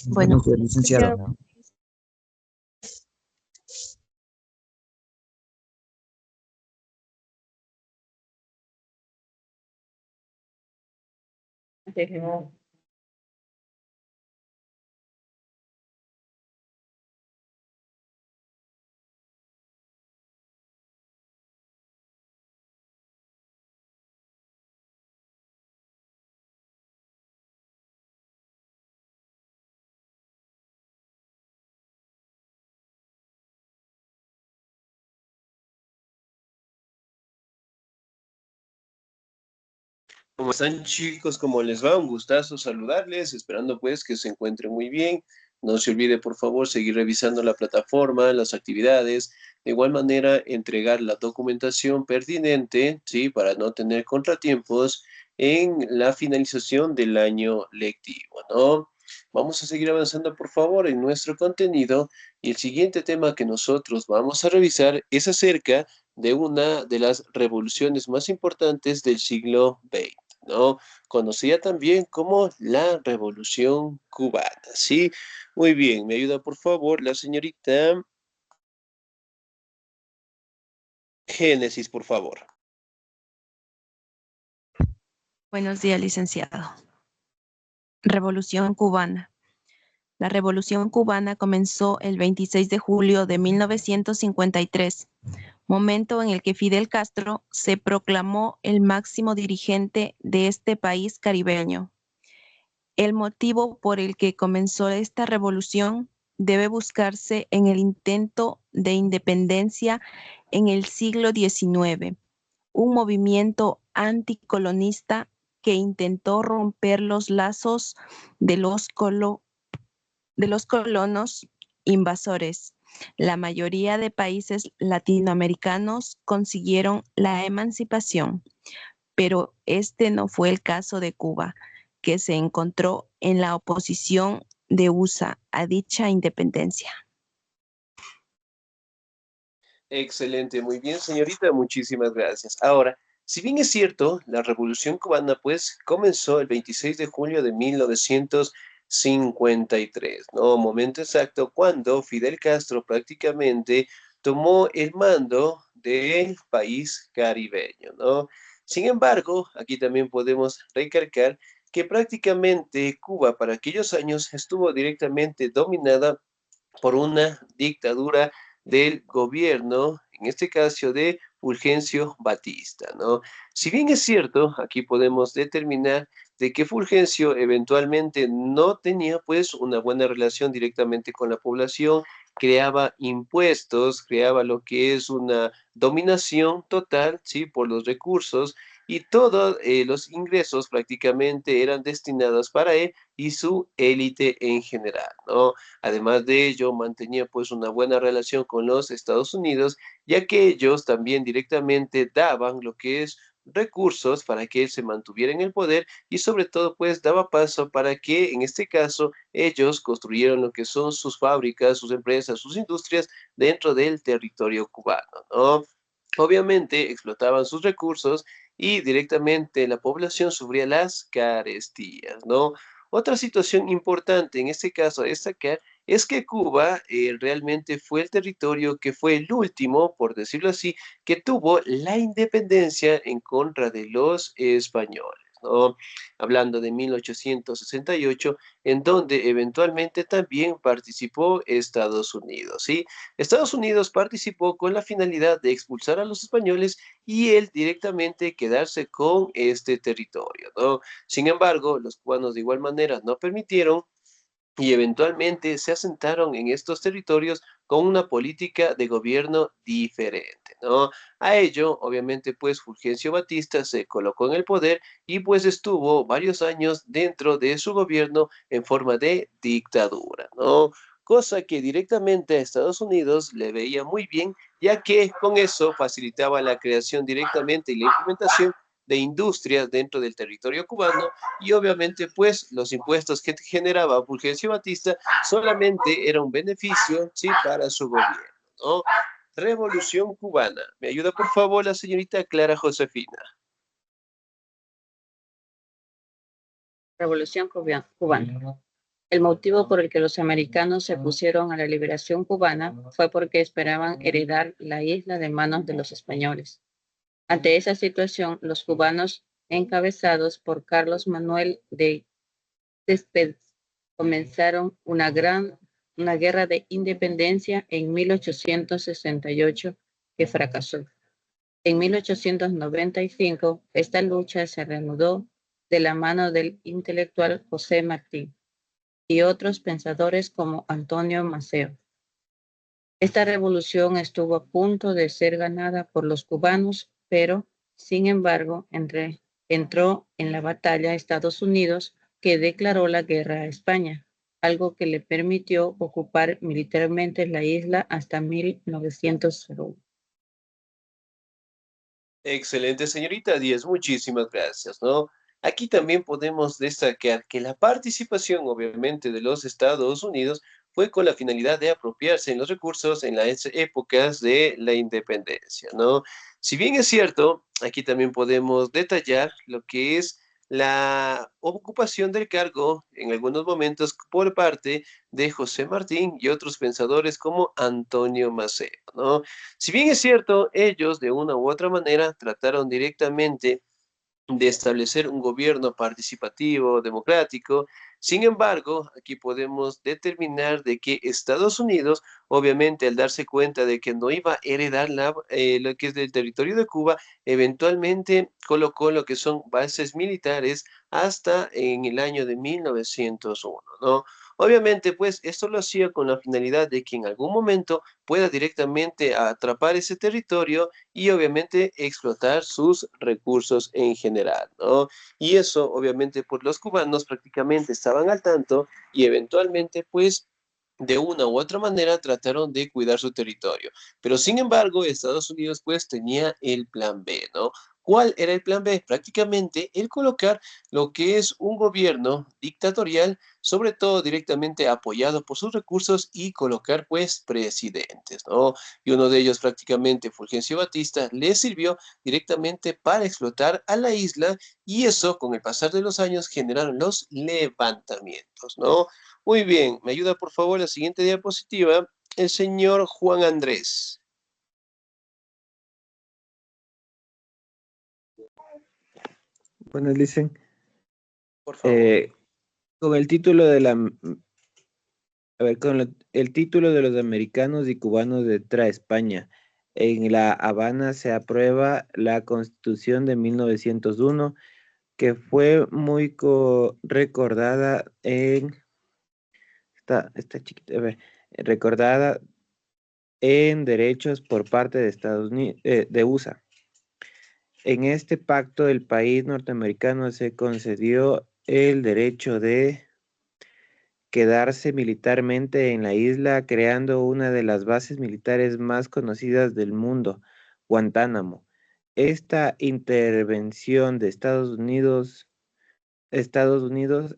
Bueno, Buenos días, licenciado. ¿Cómo están, chicos? ¿Cómo les va? Un gustazo saludarles, esperando pues que se encuentren muy bien. No se olvide, por favor, seguir revisando la plataforma, las actividades. De igual manera, entregar la documentación pertinente, ¿sí? Para no tener contratiempos en la finalización del año lectivo, ¿no? Vamos a seguir avanzando, por favor, en nuestro contenido. Y el siguiente tema que nosotros vamos a revisar es acerca de una de las revoluciones más importantes del siglo XX, ¿no? Conocida también como la Revolución Cubana, ¿sí? Muy bien, me ayuda por favor la señorita Génesis, por favor. buenos días, licenciado. Revolución cubana. La Revolución cubana comenzó el 26 de julio de 1953, momento en el que Fidel Castro se proclamó el máximo dirigente de este país caribeño. El motivo por el que comenzó esta revolución debe buscarse en el intento de independencia en el siglo XIX, un movimiento anticolonista que intentó romper los lazos de los colonos invasores. La mayoría de países latinoamericanos consiguieron la emancipación, pero este no fue el caso de Cuba, que se encontró en la oposición de USA a dicha independencia. Excelente, muy bien, señorita, muchísimas gracias. Ahora, si bien es cierto, la Revolución Cubana, pues, comenzó el 26 de julio de 1953, ¿no? Momento exacto cuando Fidel Castro prácticamente tomó el mando del país caribeño, ¿no? Sin embargo, aquí también podemos recalcar que prácticamente Cuba para aquellos años estuvo directamente dominada por una dictadura del gobierno, en este caso de Fulgencio Batista, ¿no? Si bien es cierto, aquí podemos determinar de que Fulgencio eventualmente no tenía pues una buena relación directamente con la población, creaba impuestos, creaba lo que es una dominación total, ¿sí? Por los recursos y todos los ingresos prácticamente eran destinados para él y su élite en general, ¿no? Además de ello, mantenía pues una buena relación con los Estados Unidos, ya que ellos también directamente daban lo que es recursos para que él se mantuviera en el poder y sobre todo pues daba paso para que en este caso ellos construyeron lo que son sus fábricas, sus empresas, sus industrias dentro del territorio cubano, ¿no? Obviamente explotaban sus recursos y directamente la población sufría las carestías, ¿no? Otra situación importante en este caso a destacar es que Cuba realmente fue el territorio que fue el último, por decirlo así, que tuvo la independencia en contra de los españoles, ¿no? Hablando de 1868, en donde eventualmente también participó Estados Unidos, ¿sí? Estados Unidos participó con la finalidad de expulsar a los españoles y él directamente quedarse con este territorio, ¿no? Sin embargo, los cubanos de igual manera no permitieron y eventualmente se asentaron en estos territorios con una política de gobierno diferente, ¿no? A ello, obviamente, pues Fulgencio Batista se colocó en el poder y pues estuvo varios años dentro de su gobierno en forma de dictadura, ¿no? Cosa que directamente a Estados Unidos le veía muy bien, ya que con eso facilitaba la creación directamente y la implementación de industrias dentro del territorio cubano y obviamente pues los impuestos que generaba Fulgencio Batista solamente era un beneficio, sí, para su gobierno, ¿no? Revolución cubana. ¿Me ayuda por favor la señorita Clara Josefina? Revolución cubana. El motivo por el que los americanos se pusieron a la liberación cubana fue porque esperaban heredar la isla de manos de los españoles. Ante esa situación, los cubanos, encabezados por Carlos Manuel de Céspedes, comenzaron una guerra de independencia en 1868 que fracasó. En 1895, esta lucha se reanudó de la mano del intelectual José Martí y otros pensadores como Antonio Maceo. Esta revolución estuvo a punto de ser ganada por los cubanos, pero, sin embargo, entró en la batalla Estados Unidos, que declaró la guerra a España, algo que le permitió ocupar militarmente la isla hasta 1901. Excelente, señorita Díaz, muchísimas gracias, ¿no? Aquí también podemos destacar que la participación, obviamente, de los Estados Unidos fue con la finalidad de apropiarse en los recursos en las épocas de la independencia, ¿no? Si bien es cierto, aquí también podemos detallar lo que es la ocupación del cargo en algunos momentos por parte de José Martín y otros pensadores como Antonio Maceo, ¿no? Si bien es cierto, ellos de una u otra manera trataron directamente de establecer un gobierno participativo, democrático. Sin embargo, aquí podemos determinar de que Estados Unidos, obviamente al darse cuenta de que no iba a heredar lo que es del territorio de Cuba, eventualmente colocó lo que son bases militares hasta en el año de 1901, ¿no? Obviamente, pues esto lo hacía con la finalidad de que en algún momento pueda directamente atrapar ese territorio y obviamente explotar sus recursos en general, ¿no? Y eso, obviamente, pues los cubanos prácticamente estaban al tanto y eventualmente, pues, de una u otra manera trataron de cuidar su territorio. Pero sin embargo, Estados Unidos pues tenía el plan B, ¿no? ¿Cuál era el plan B? Prácticamente el colocar lo que es un gobierno dictatorial, sobre todo directamente apoyado por sus recursos y colocar pues presidentes, ¿no? Y uno de ellos prácticamente, Fulgencio Batista, le sirvió directamente para explotar a la isla y eso con el pasar de los años generaron los levantamientos, ¿no? Muy bien, me ayuda por favor la siguiente diapositiva, el señor Juan Andrés. Bueno, dicen, Por favor. con el título de la, a ver, el título de los americanos y cubanos de España. En La Habana se aprueba la Constitución de 1901, que fue muy recordada está chiquita, a ver, recordada en derechos por parte de Estados Unidos, de USA. En este pacto, el país norteamericano se concedió el derecho de quedarse militarmente en la isla, creando una de las bases militares más conocidas del mundo, Guantánamo. Esta intervención de Estados Unidos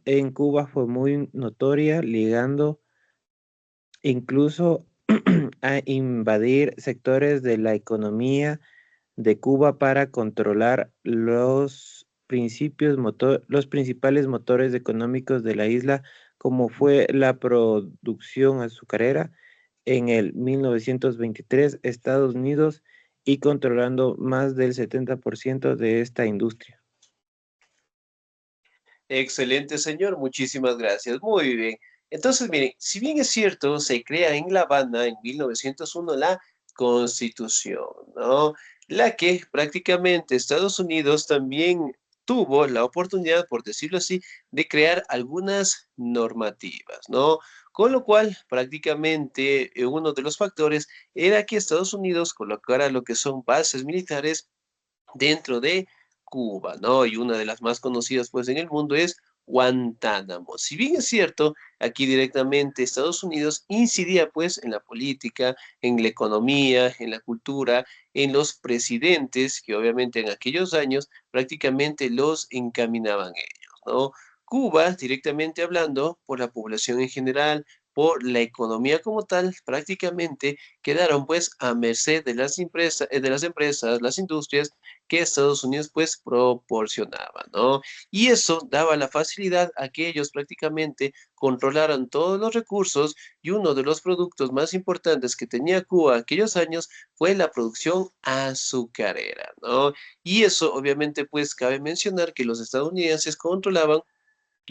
en Cuba fue muy notoria, ligando incluso a invadir sectores de la economía de Cuba para controlar los principales motores económicos de la isla, como fue la producción azucarera en el 1923, Estados Unidos, y controlando más del 70% de esta industria. Excelente, señor. Muchísimas gracias. Muy bien. Entonces, miren, si bien es cierto, se crea en La Habana en 1901 la Constitución, ¿no? La que prácticamente Estados Unidos también tuvo la oportunidad, por decirlo así, de crear algunas normativas, ¿no? Con lo cual, prácticamente uno de los factores era que Estados Unidos colocara lo que son bases militares dentro de Cuba, ¿no? Y una de las más conocidas, pues, en el mundo es Guantánamo. Si bien es cierto, aquí directamente Estados Unidos incidía, pues, en la política, en la economía, en la cultura, en los presidentes, que obviamente en aquellos años prácticamente los encaminaban ellos, ¿no? Cuba, directamente hablando, por la población en general, por la economía como tal, prácticamente quedaron pues a merced de las empresas, las industrias que Estados Unidos pues proporcionaba, ¿no? Y eso daba la facilidad a que ellos prácticamente controlaran todos los recursos, y uno de los productos más importantes que tenía Cuba aquellos años fue la producción azucarera, ¿no? Y eso obviamente pues cabe mencionar que los estadounidenses controlaban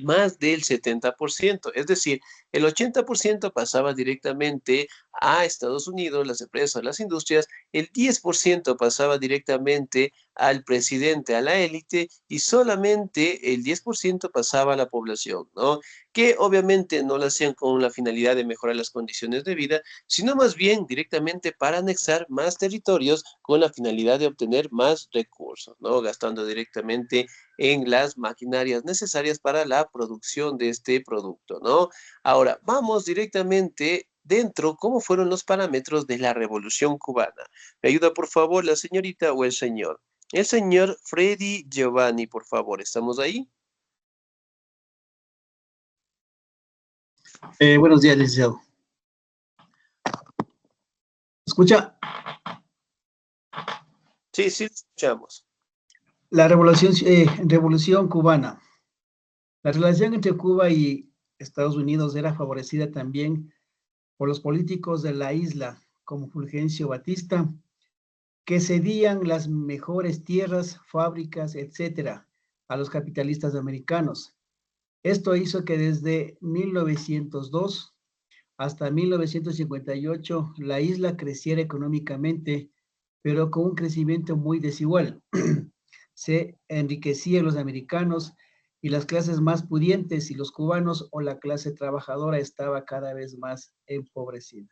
más del 70%, es decir, el 80% pasaba directamente a Estados Unidos, las empresas, las industrias, el 10% pasaba directamente al presidente, a la élite, y solamente el 10% pasaba a la población, ¿no? Que obviamente no lo hacían con la finalidad de mejorar las condiciones de vida, sino más bien directamente para anexar más territorios con la finalidad de obtener más recursos, ¿no? Gastando directamente en las maquinarias necesarias para la producción de este producto, ¿no? Ahora, vamos directamente dentro, ¿cómo fueron los parámetros de la Revolución Cubana? ¿Me ayuda, por favor, la señorita o el señor? El señor Freddy Giovanni, por favor, ¿estamos ahí? Buenos días, licenciado. ¿Escucha? Sí, sí, escuchamos. La revolución cubana. La relación entre Cuba y Estados Unidos era favorecida también por los políticos de la isla, como Fulgencio Batista, que cedían las mejores tierras, fábricas, etcétera, a los capitalistas americanos. Esto hizo que desde 1902 hasta 1958 la isla creciera económicamente, pero con un crecimiento muy desigual. Se enriquecían los americanos y las clases más pudientes, y los cubanos o la clase trabajadora estaba cada vez más empobrecida.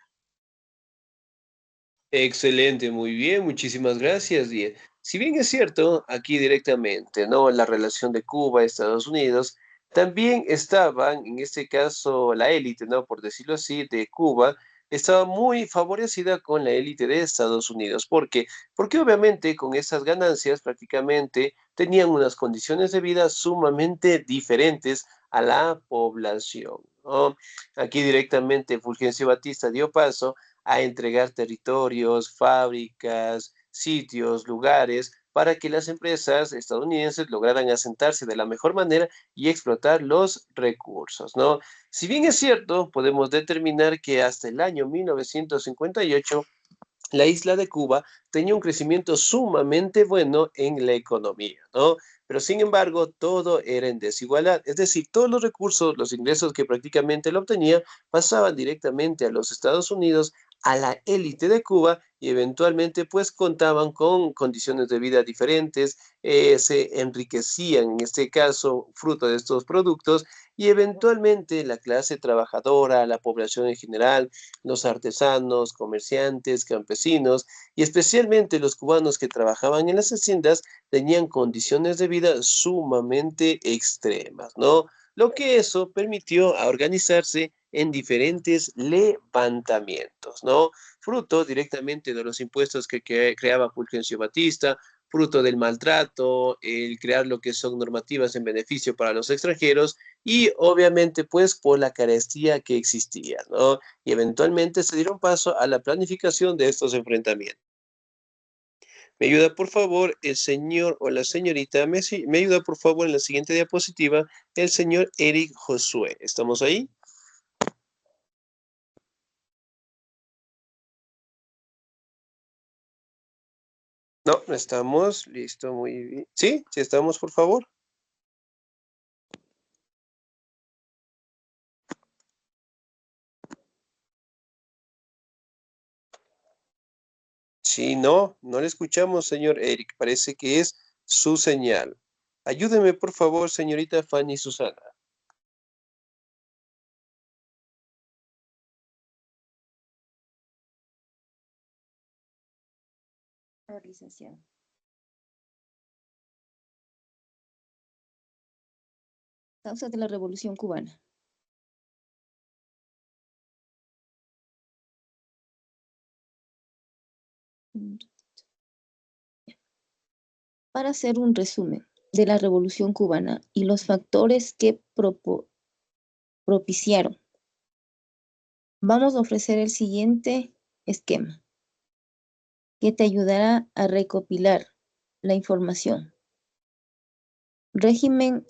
Excelente, muy bien, muchísimas gracias. Y, si bien es cierto, aquí directamente, ¿no? La relación de Cuba, Estados Unidos, también estaban, en este caso, la élite, ¿no? Por decirlo así, de Cuba, estaba muy favorecida con la élite de Estados Unidos. ¿Por qué? Porque obviamente con esas ganancias prácticamente tenían unas condiciones de vida sumamente diferentes a la población, ¿no? Aquí directamente Fulgencio Batista dio paso a entregar territorios, fábricas, sitios, lugares, para que las empresas estadounidenses lograran asentarse de la mejor manera y explotar los recursos, ¿no? Si bien es cierto, podemos determinar que hasta el año 1958 la isla de Cuba tenía un crecimiento sumamente bueno en la economía, ¿no? Pero sin embargo, todo era en desigualdad, es decir, todos los recursos, los ingresos que prácticamente lo obtenía, pasaban directamente a los Estados Unidos, a la élite de Cuba, y eventualmente pues contaban con condiciones de vida diferentes, se enriquecían, en este caso, fruto de estos productos, y eventualmente la clase trabajadora, la población en general, los artesanos, comerciantes, campesinos, y especialmente los cubanos que trabajaban en las haciendas, tenían condiciones de vida sumamente extremas, ¿no? Lo que eso permitió a organizarse en diferentes levantamientos, ¿no? Fruto directamente de los impuestos que creaba Fulgencio Batista, fruto del maltrato, el crear lo que son normativas en beneficio para los extranjeros, y obviamente pues por la carestía que existía, ¿no? Y eventualmente se dieron paso a la planificación de estos enfrentamientos. Me ayuda por favor el señor o la señorita, me ayuda por favor en la siguiente diapositiva el señor Eric Josué. ¿Estamos ahí? No, no estamos. Listo, muy bien. ¿Sí? ¿Sí estamos, por favor? Sí, no, no le escuchamos, señor Eric. Parece que es su señal. Ayúdeme, por favor, señorita Fanny Susana. Licenciado. Causas de la Revolución Cubana. Para hacer un resumen de la Revolución Cubana y los factores que propiciaron, vamos a ofrecer el siguiente esquema, que te ayudará a recopilar la información. Régimen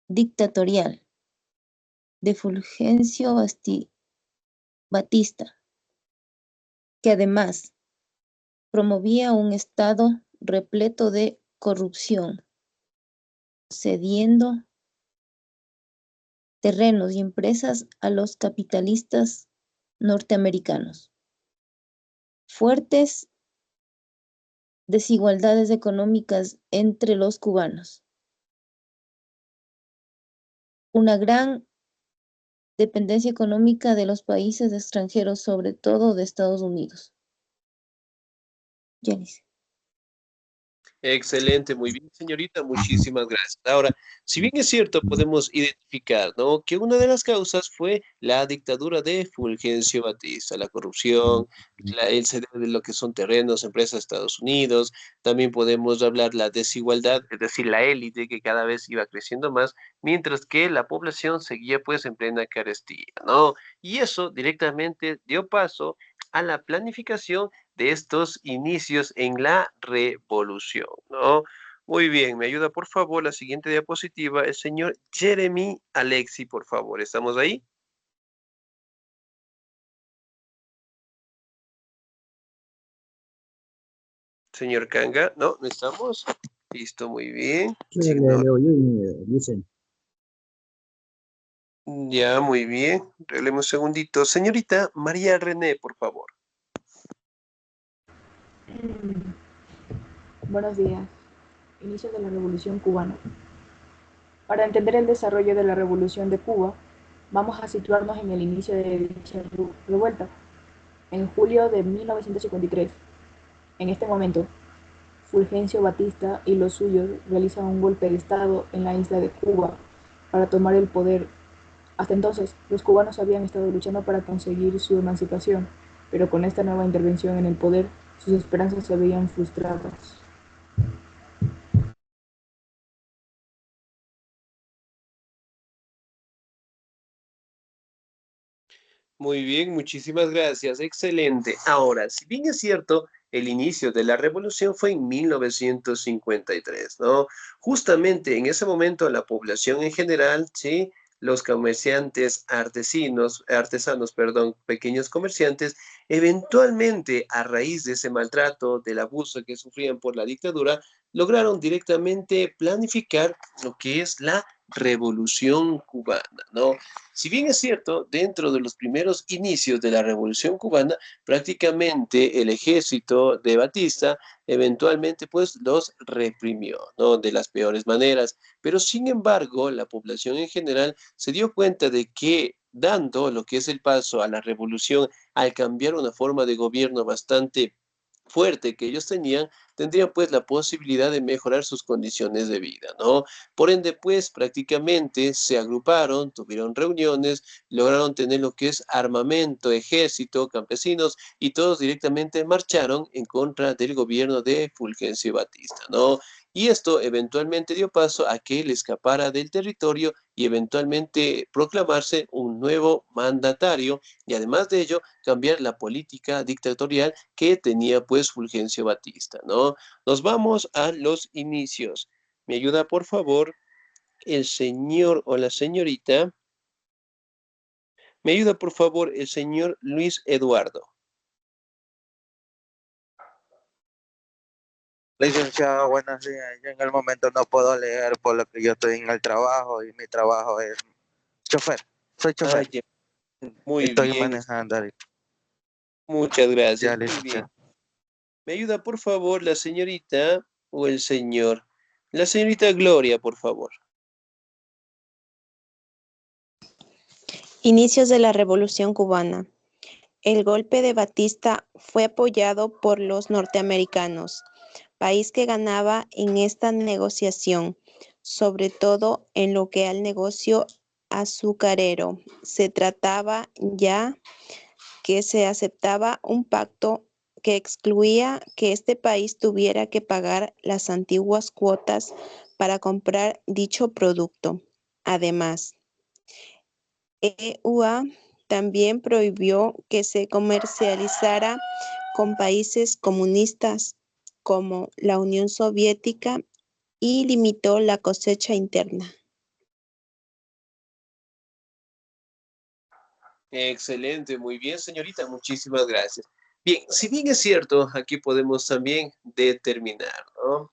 dictatorial de Fulgencio Batista, que además promovía un Estado repleto de corrupción, cediendo terrenos y empresas a los capitalistas norteamericanos. Fuertes desigualdades económicas entre los cubanos. Una gran dependencia económica de los países extranjeros, sobre todo de Estados Unidos. Janice. Excelente, muy bien, señorita, muchísimas gracias. Ahora, si bien es cierto, podemos identificar, ¿no?, que una de las causas fue la dictadura de Fulgencio Batista, la corrupción, el ceder de lo que son terrenos, empresas de Estados Unidos, también podemos hablar la desigualdad, es decir, la élite que cada vez iba creciendo más, mientras que la población seguía pues en plena carestía, ¿no? Y eso directamente dio paso a la planificación de estos inicios en la revolución, ¿no? Muy bien, me ayuda por favor la siguiente diapositiva, el señor Jeremy Alexi, por favor. ¿Estamos ahí? Señor Kanga, no, no estamos. Listo, muy bien. Sí, Signo. le oí, dicen. Ya, muy bien. Relemos un segundito. Señorita María René, por favor. Buenos días. Inicio de la Revolución Cubana. Para entender el desarrollo de la Revolución de Cuba, vamos a situarnos en el inicio de dicha revuelta, en julio de 1953. En este momento, Fulgencio Batista y los suyos realizan un golpe de Estado en la isla de Cuba para tomar el poder. Hasta entonces, los cubanos habían estado luchando para conseguir su emancipación, pero con esta nueva intervención en el poder, sus esperanzas se veían frustradas. Muy bien, muchísimas gracias. Excelente. Ahora, si bien es cierto, el inicio de la revolución fue en 1953, ¿no? Justamente en ese momento la población en general, ¿sí? Los comerciantes artesanos, perdón, pequeños comerciantes, eventualmente a raíz de ese maltrato, del abuso que sufrían por la dictadura, lograron directamente planificar lo que es la revolución cubana, ¿no? Si bien es cierto, dentro de los primeros inicios de la Revolución Cubana, prácticamente el ejército de Batista eventualmente pues los reprimió, ¿no? De las peores maneras. Pero sin embargo, la población en general se dio cuenta de que dando lo que es el paso a la revolución, al cambiar una forma de gobierno bastante fuerte que ellos tenían, tendrían pues la posibilidad de mejorar sus condiciones de vida, ¿no? Por ende, pues prácticamente se agruparon, tuvieron reuniones, lograron tener lo que es armamento, ejército, campesinos, y todos directamente marcharon en contra del gobierno de Fulgencio Batista, ¿no? Y esto eventualmente dio paso a que él escapara del territorio y eventualmente proclamarse un nuevo mandatario y además de ello cambiar la política dictatorial que tenía pues Fulgencio Batista, ¿no? Nos vamos a los inicios. ¿Me ayuda por favor el señor o la señorita? ¿Me ayuda por favor el señor Luis Eduardo? Licenciado, buenos días. Yo en el momento no puedo leer por lo que yo estoy en el trabajo y mi trabajo es chofer. Soy chofer. Ya. Muy Estoy bien, manejando ahorita. muchas gracias. Ya, Muy bien. licenciado. ¿Me ayuda por favor la señorita o el señor? La señorita Gloria, por favor. Inicios de la Revolución Cubana. El golpe de Batista fue apoyado por los norteamericanos, país que ganaba en esta negociación, sobre todo en lo que al negocio azucarero. Se trataba ya que se aceptaba un pacto que excluía que este país tuviera que pagar las antiguas cuotas para comprar dicho producto. Además, EUA también prohibió que se comercializara con países comunistas como la Unión Soviética y limitó la cosecha interna. Excelente, muy bien, señorita, muchísimas gracias. Bien, si bien es cierto, aquí podemos también determinar, ¿no?,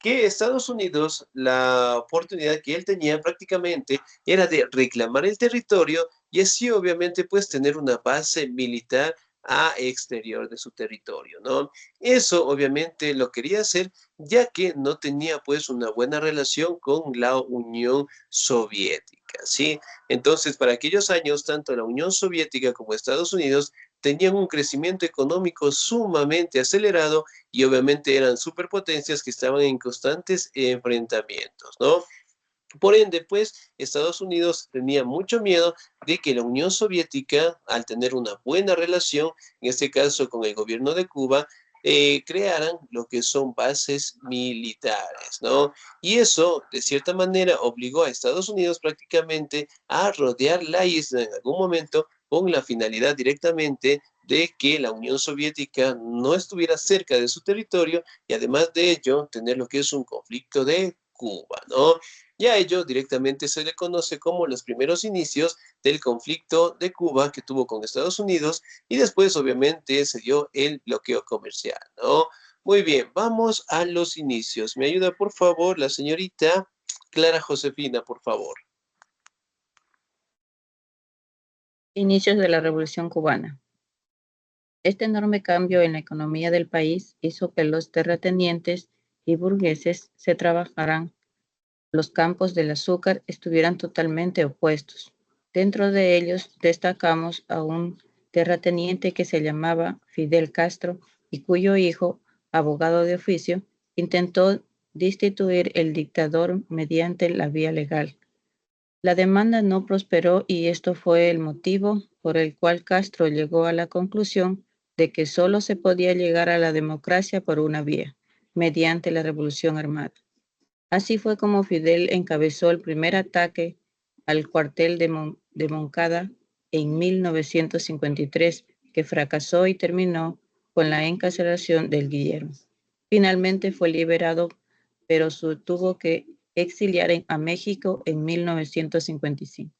que Estados Unidos, la oportunidad que él tenía prácticamente era de reclamar el territorio y así obviamente pues tener una base militar a exterior de su territorio, ¿no? Eso obviamente lo quería hacer ya que no tenía pues una buena relación con la Unión Soviética, ¿sí? Entonces, para aquellos años, tanto la Unión Soviética como Estados Unidos tenían un crecimiento económico sumamente acelerado y obviamente eran superpotencias que estaban en constantes enfrentamientos, ¿no? Por ende, pues, Estados Unidos tenía mucho miedo de que la Unión Soviética, al tener una buena relación, en este caso con el gobierno de Cuba, crearan lo que son bases militares, ¿no? Y eso, de cierta manera, obligó a Estados Unidos prácticamente a rodear la isla en algún momento con la finalidad directamente de que la Unión Soviética no estuviera cerca de su territorio y además de ello, tener lo que es un conflicto de Cuba, ¿no? Y a ello directamente se le conoce como los primeros inicios del conflicto de Cuba que tuvo con Estados Unidos y después obviamente se dio el bloqueo comercial, ¿no? Muy bien, vamos a los inicios. ¿Me ayuda por favor la señorita Clara Josefina, por favor? Inicios de la Revolución Cubana. Este enorme cambio en la economía del país hizo que los terratenientes y burgueses se trabajaran los campos del azúcar estuvieran totalmente opuestos. Dentro de ellos destacamos a un terrateniente que se llamaba Fidel Castro y cuyo hijo, abogado de oficio, intentó destituir el dictador mediante la vía legal. La demanda no prosperó y esto fue el motivo por el cual Castro llegó a la conclusión de que solo se podía llegar a la democracia por una vía, mediante la revolución armada. Así fue como Fidel encabezó el primer ataque al cuartel de Moncada en 1953, que fracasó y terminó con la encarcelación del Guillermo. Finalmente fue liberado, pero tuvo que exiliar a México en 1955.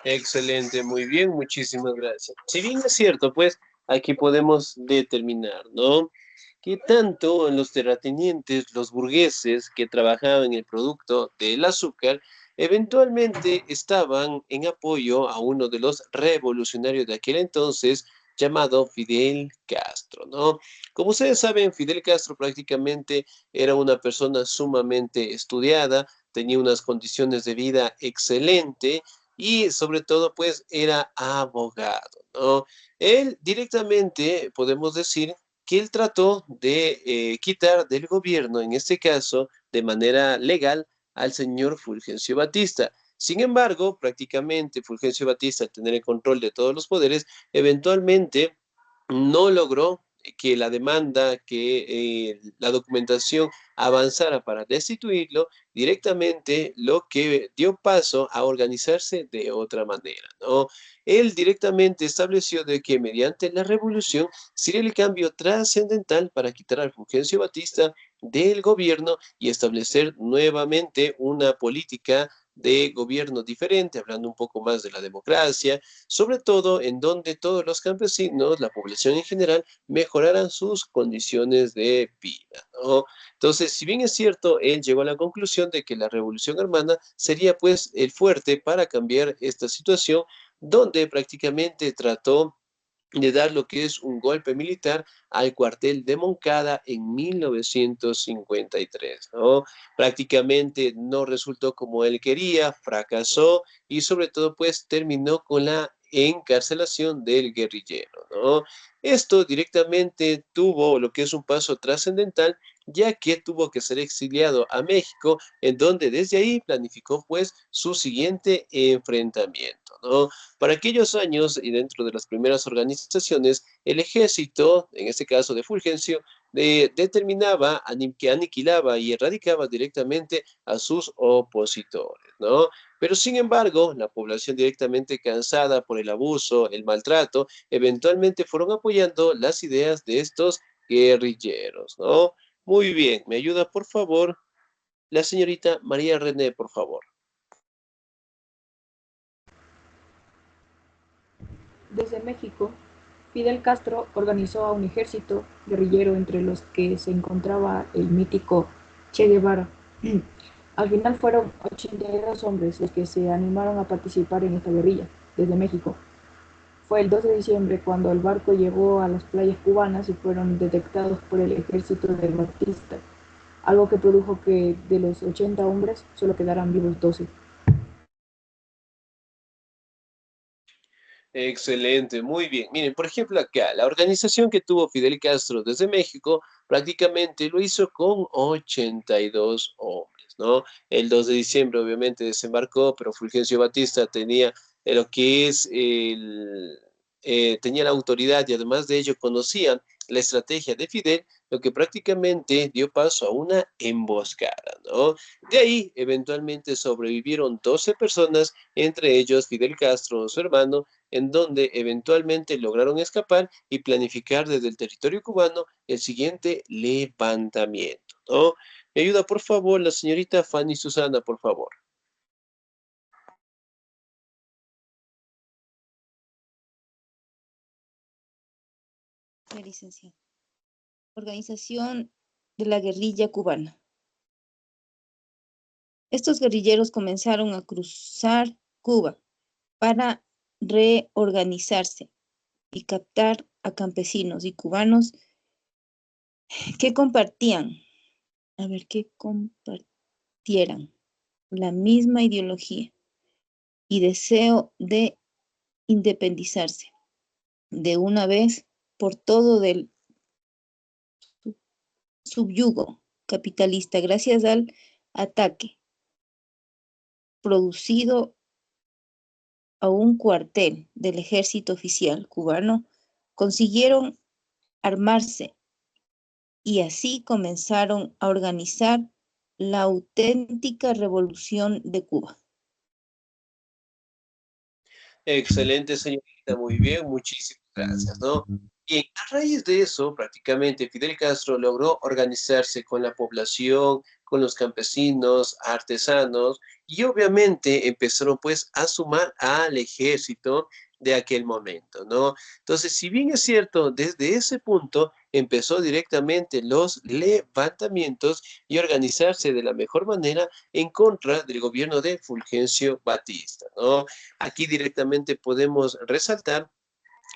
Excelente, muy bien, muchísimas gracias. Si bien es cierto, pues aquí podemos determinar, ¿no?, que tanto los terratenientes, los burgueses que trabajaban en el producto del azúcar, eventualmente estaban en apoyo a uno de los revolucionarios de aquel entonces, llamado Fidel Castro, ¿no? Como ustedes saben, Fidel Castro prácticamente era una persona sumamente estudiada, tenía unas condiciones de vida excelente y sobre todo, pues, era abogado, ¿no? Él directamente, podemos decir, que él trató de quitar del gobierno, en este caso, de manera legal, al señor Fulgencio Batista. Sin embargo, prácticamente Fulgencio Batista, al tener el control de todos los poderes, eventualmente no logró que la demanda, que la documentación avanzara para destituirlo, directamente lo que dio paso a organizarse de otra manera, ¿no? Él directamente estableció de que mediante la revolución sería el cambio trascendental para quitar al Fulgencio Batista del gobierno y establecer nuevamente una política de gobierno diferente, hablando un poco más de la democracia, sobre todo en donde todos los campesinos, la población en general, mejoraran sus condiciones de vida, ¿no? Entonces, si bien es cierto, él llegó a la conclusión de que la revolución armada sería pues el fuerte para cambiar esta situación, donde prácticamente trató de dar lo que es un golpe militar al cuartel de Moncada en 1953, ¿no? Prácticamente no resultó como él quería, fracasó y sobre todo pues terminó con la encarcelación del guerrillero, ¿no? Esto directamente tuvo lo que es un paso trascendental, ya que tuvo que ser exiliado a México, en donde desde ahí planificó pues su siguiente enfrentamiento, ¿no? Para aquellos años y dentro de las primeras organizaciones, el ejército, en este caso de Fulgencio, determinaba que aniquilaba y erradicaba directamente a sus opositores, ¿no? Pero sin embargo, la población directamente cansada por el abuso, el maltrato, eventualmente fueron apoyando las ideas de estos guerrilleros, ¿no? Muy bien, me ayuda por favor la señorita María René, por favor. Desde México, Fidel Castro organizó a un ejército guerrillero entre los que se encontraba el mítico Che Guevara. Al final fueron 82 hombres los que se animaron a participar en esta guerrilla desde México. Fue el 2 de diciembre cuando el barco llegó a las playas cubanas y fueron detectados por el ejército de Batista, algo que produjo que de los 80 hombres solo quedaran vivos 12. Excelente, muy bien. Miren, por ejemplo, acá, la organización que tuvo Fidel Castro desde México prácticamente lo hizo con 82 hombres, ¿no? El 2 de diciembre obviamente desembarcó, pero Fulgencio Batista tenía lo que es tenía la autoridad y además de ello conocían la estrategia de Fidel, lo que prácticamente dio paso a una emboscada, ¿no? De ahí, eventualmente sobrevivieron 12 personas, entre ellos Fidel Castro, su hermano, en donde eventualmente lograron escapar y planificar desde el territorio cubano el siguiente levantamiento, ¿no? Me ayuda, por favor, la señorita Fanny Susana, por favor. La licenciada. Organización de la guerrilla cubana. Estos guerrilleros comenzaron a cruzar Cuba para reorganizarse y captar a campesinos y cubanos que compartieran la misma ideología y deseo de independizarse de una vez por todo del subyugo capitalista gracias al ataque producido a un cuartel del ejército oficial cubano, consiguieron armarse y así comenzaron a organizar la auténtica revolución de Cuba. Excelente, señorita, muy bien, muchísimas gracias, ¿no? Y a raíz de eso, prácticamente Fidel Castro logró organizarse con la población, con los campesinos, artesanos, y obviamente empezaron pues a sumar al ejército de aquel momento, ¿no? Entonces, si bien es cierto, desde ese punto empezó directamente los levantamientos y organizarse de la mejor manera en contra del gobierno de Fulgencio Batista, ¿no? Aquí directamente podemos resaltar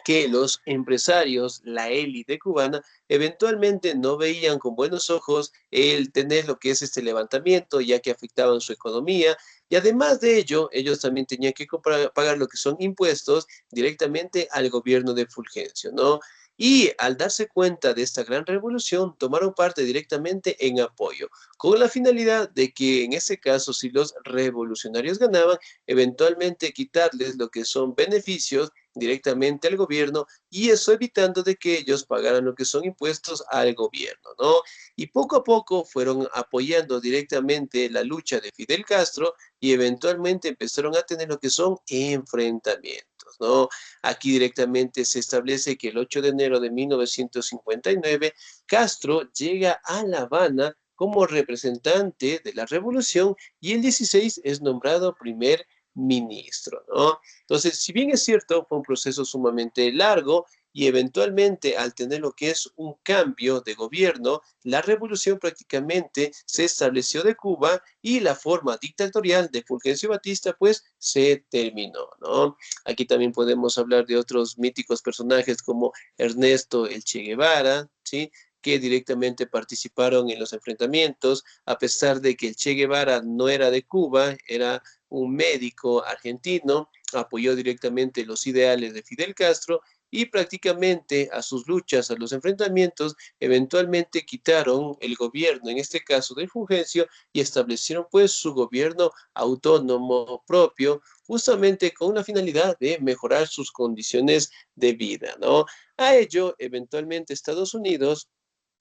que los empresarios, la élite cubana, eventualmente no veían con buenos ojos el tener lo que es este levantamiento, ya que afectaban su economía, y además de ello, ellos también tenían que pagar lo que son impuestos directamente al gobierno de Fulgencio, ¿no? Y al darse cuenta de esta gran revolución, tomaron parte directamente en apoyo, con la finalidad de que en ese caso, si los revolucionarios ganaban, eventualmente quitarles lo que son beneficios directamente al gobierno y eso evitando de que ellos pagaran lo que son impuestos al gobierno, ¿no? Y poco a poco fueron apoyando directamente la lucha de Fidel Castro y eventualmente empezaron a tener lo que son enfrentamientos, ¿no? Aquí directamente se establece que el 8 de enero de 1959 Castro llega a La Habana como representante de la revolución y el 16 es nombrado primer ministro, ¿no? Entonces, si bien es cierto, fue un proceso sumamente largo y eventualmente al tener lo que es un cambio de gobierno, la revolución prácticamente se estableció de Cuba y la forma dictatorial de Fulgencio Batista pues se terminó, ¿no? Aquí también podemos hablar de otros míticos personajes como Ernesto el Che Guevara, ¿sí? Que directamente participaron en los enfrentamientos, a pesar de que el Che Guevara no era de Cuba, era un médico argentino, apoyó directamente los ideales de Fidel Castro y prácticamente a sus luchas, a los enfrentamientos, eventualmente quitaron el gobierno, en este caso de Fulgencio, y establecieron pues su gobierno autónomo propio, justamente con la finalidad de mejorar sus condiciones de vida, ¿no? A ello, eventualmente Estados Unidos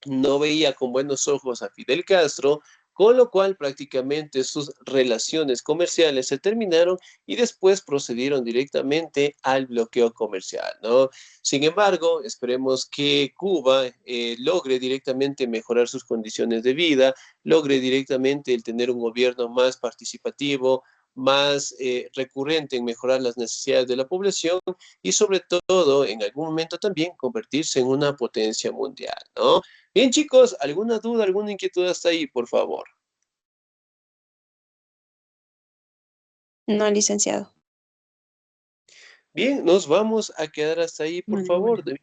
no veía con buenos ojos a Fidel Castro, con lo cual prácticamente sus relaciones comerciales se terminaron y después procedieron directamente al bloqueo comercial, ¿no? Sin embargo, esperemos que Cuba logre directamente mejorar sus condiciones de vida, logre directamente el tener un gobierno más participativo, más recurrente en mejorar las necesidades de la población y sobre todo en algún momento también convertirse en una potencia mundial, ¿no? Bien, chicos, ¿alguna duda, alguna inquietud hasta ahí, por favor? No, licenciado. Bien, nos vamos a quedar hasta ahí, por Vale, favor. vale.